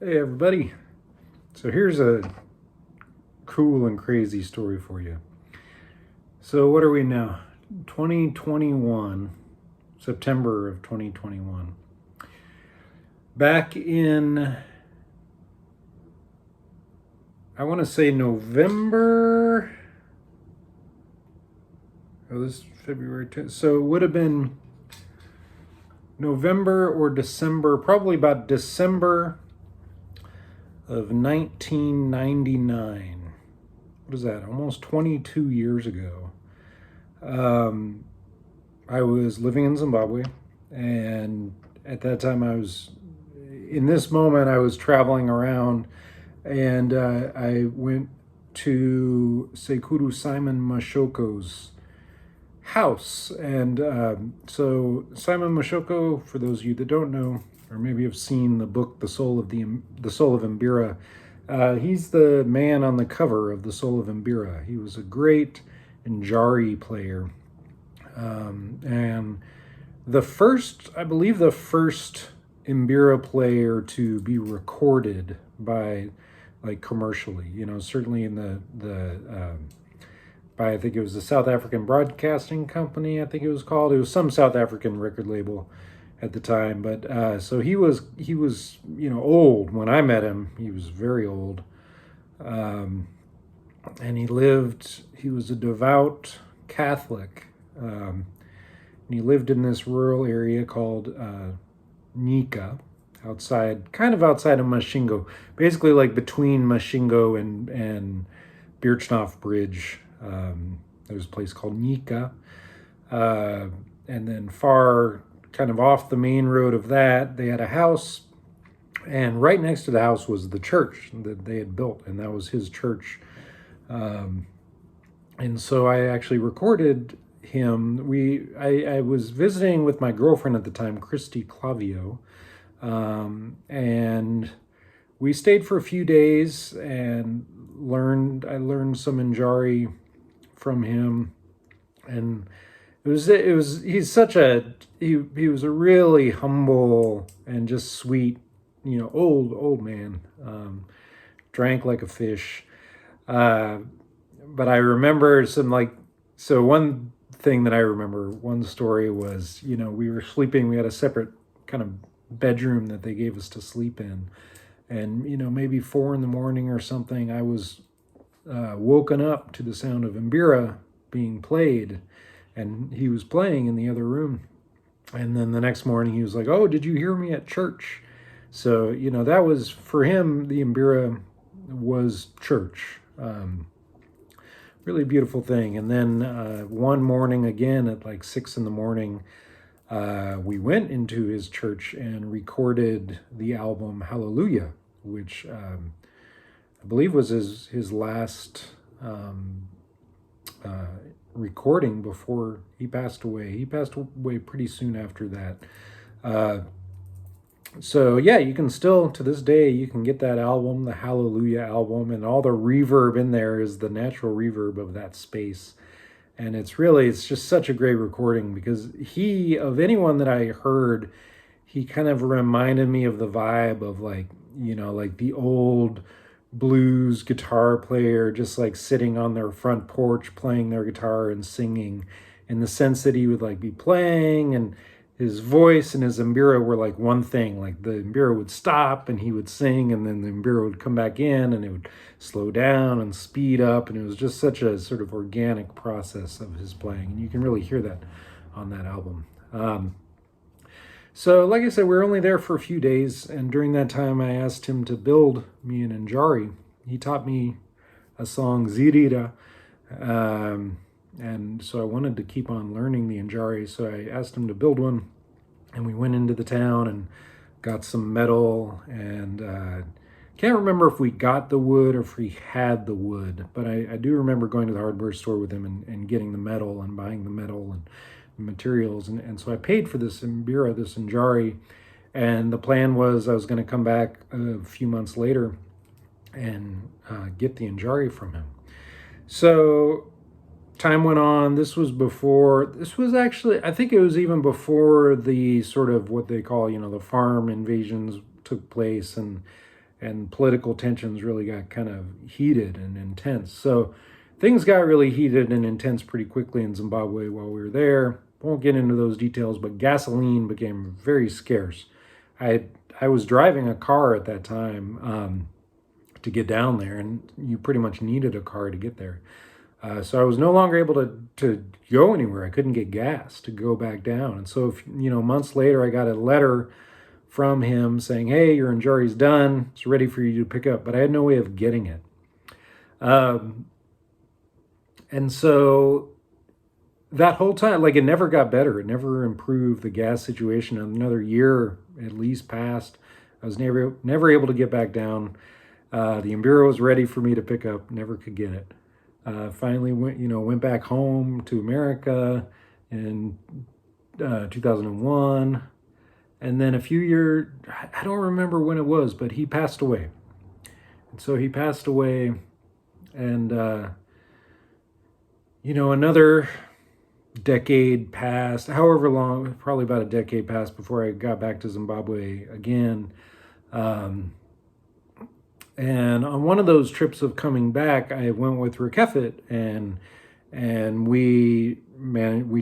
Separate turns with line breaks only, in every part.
Hey everybody. So here's a cool and crazy story for you. So what are we now? 2021, September of 2021. Back in, I want to say November. Oh, this is February 10th. So it would have been November or December, probably about December of 1999. What is that? Almost 22 years ago. I was living in Zimbabwe, and at that time in this moment, I was traveling around, and I went to Sekuru Simon Mashoko's house. And so Simon Mashoko, for those of you that don't know, or maybe have seen the book The Soul of Mbira, he's the man on the cover of The Soul of Mbira. He was a great njari player, and I believe the first mbira player to be recorded by, like, commercially. Certainly in by, I think it was the South African Broadcasting Company. I think it was called. It was some South African record label at the time. But so he was old when I met him. He was very old, and he was a devout Catholic, and he lived in this rural area called Nika, kind of outside of Mashingo, basically like between Mashingo and Birchnoff Bridge. There's a place called Nika, and then far, kind of off the main road of that, they had a house, and right next to the house was the church that they had built, and that was his church. And so I actually recorded him. I was visiting with my girlfriend at the time, Christy Clavio, and we stayed for a few days and I learned some njari from him, and he was a really humble and just sweet, old man. Drank like a fish. But I remember one thing that I remember, one story was, we were sleeping, we had a separate kind of bedroom that they gave us to sleep in. And, maybe 4 a.m. or something, I was woken up to the sound of mbira being played, and he was playing in the other room. And then the next morning he was like, "Oh, did you hear me at church?" So, that was, for him, the mbira was church. Really beautiful thing. And then one morning, again at like 6 a.m, we went into his church and recorded the album Hallelujah, which I believe was his last recording before he passed away. He passed away pretty soon after that. So yeah, you can still, to this day, you can get that album, the Hallelujah album, and all the reverb in there is the natural reverb of that space. And it's just such a great recording, because of anyone that I heard, he kind of reminded me of the vibe of like the old blues guitar player, just like sitting on their front porch playing their guitar and singing, in the sense that he would like be playing, and his voice and his mbira were like one thing. Like the mbira would stop and he would sing, and then the mbira would come back in and it would slow down and speed up, and it was just such a sort of organic process of his playing, and you can really hear that on that album. So like I said, we were only there for a few days, and during that time I asked him to build me an njari. He taught me a song, Zirira, and so I wanted to keep on learning the njari, so I asked him to build one, and we went into the town and got some metal, and can't remember if we got the wood or if we had the wood, but I do remember going to the hardware store with him and getting the metal and buying the metal and materials, and so I paid for this mbira, this njari, and the plan was I was going to come back a few months later and get the njari from him. So time went on. This was actually, I think it was even before the sort of what they call, the farm invasions took place, and and political tensions really got kind of heated and intense. So things got really heated and intense pretty quickly in Zimbabwe while we were there. Won't get into those details, but gasoline became very scarce. I was driving a car at that time to get down there, and you pretty much needed a car to get there. So I was no longer able to go anywhere. I couldn't get gas to go back down. And so, months later, I got a letter from him saying, hey, your njari's done. It's ready for you to pick up. But I had no way of getting it. And so that whole time, like, it never got better. It never improved. The gas situation. Another year at least passed. I was never able to get back down. The mbira was ready for me to pick up. Never could get it. Finally went back home to America in 2001. And then a few years, I don't remember when it was, but he passed away. And so he passed away, and another decade passed, however long, probably about a decade passed before I got back to Zimbabwe again. And on one of those trips of coming back, I went with Rakefet, and we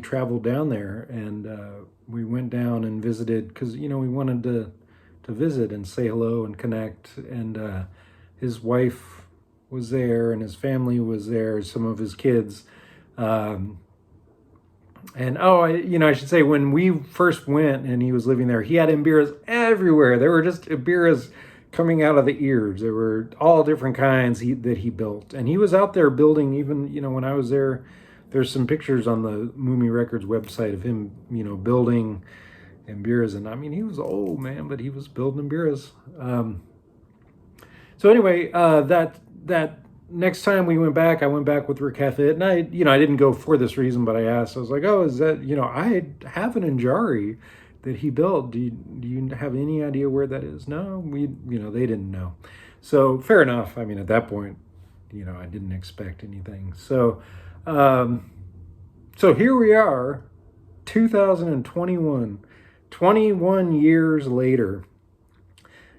traveled down there, and we went down and visited, because we wanted to visit and say hello and connect. And his wife was there, and his family was there, some of his kids. I should say, when we first went and he was living there, he had mbiras everywhere. There were just mbiras coming out of the ears. There were all different kinds that he built. And he was out there building, even, when I was there. There's some pictures on the Mumi Records website of him, building mbiras. And I mean, he was old, man, but he was building mbiras. So anyway, that next time we went back, I went back with Rakefet, and I didn't go for this reason, but I asked. I was like, oh, is that, I have an njari that he built. Do you have any idea where that is? No, they didn't know. So fair enough. I mean, at that point, I didn't expect anything. So here we are, 2021, 21 years later,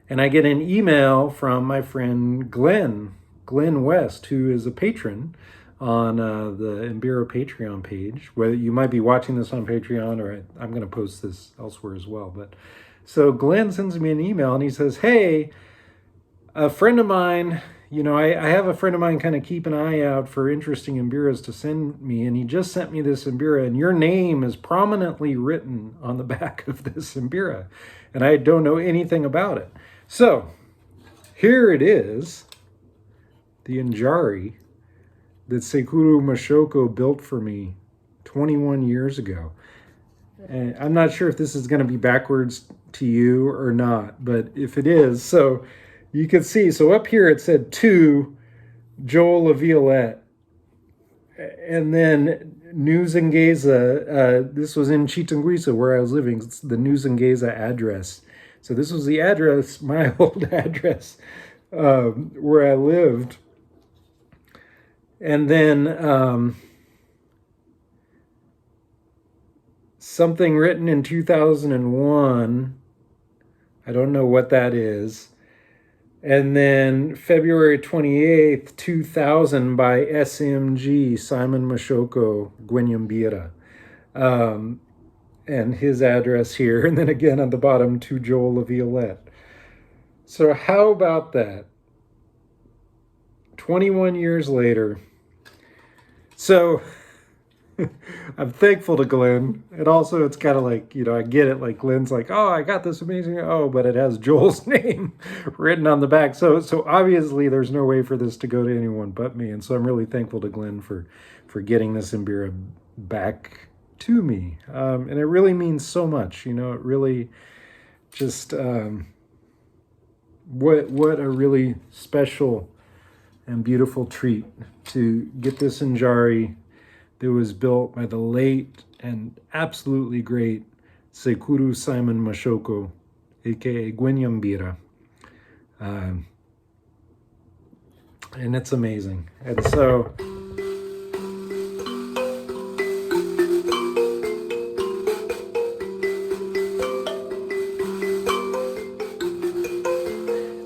and I get an email from my friend Glenn West, who is a patron on the mbira Patreon page. Whether you might be watching this on Patreon, or I'm going to post this elsewhere as well. But so Glenn sends me an email, and he says, hey, a friend of mine, I have a friend of mine kind of keep an eye out for interesting mbiras to send me, and he just sent me this mbira, and your name is prominently written on the back of this mbira, and I don't know anything about it. So here it is, the njari that Sekuru Mashoko built for me 21 years ago. And I'm not sure if this is going to be backwards to you or not, but if it is, so you can see, so up here it said to Joel LaViolette, and then Nuzengeza, this was in Chitanguisa where I was living. It's the Nuzengeza address. So this was the address, my old address, where I lived. And then something written in 2001. I don't know what that is. And then February 28th, 2000 by SMG, Simon Mashoko, Gwenyambira. And his address here. And then again on the bottom, to Joel LaViolette. So how about that? 21 years later. So I'm thankful to Glenn. And also it's kind of like, I get it. Like Glenn's like, oh, I got this amazing. Oh, but it has Joel's name written on the back. So obviously there's no way for this to go to anyone but me. And so I'm really thankful to Glenn for getting this mbira back to me. And it really means so much. It really just, what a really special and beautiful treat to get this njari that was built by the late and absolutely great Sekuru Simon Mashoko, aka Gwenyambira. And it's amazing. And so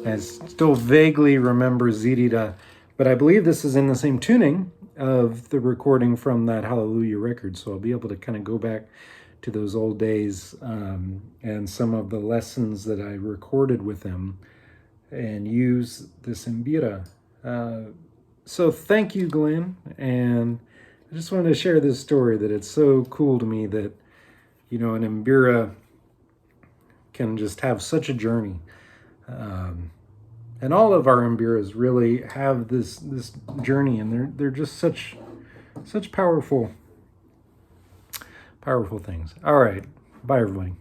I still vaguely remember Zirida, but I believe this is in the same tuning of the recording from that Hallelujah record, so I'll be able to kind of go back to those old days and some of the lessons that I recorded with them and use this mbira. So thank you, Glenn, and I just wanted to share this story that it's so cool to me that, you know, an mbira can just have such a journey. And all of our mbiras really have this journey, and they're just such powerful things. All right, bye everybody.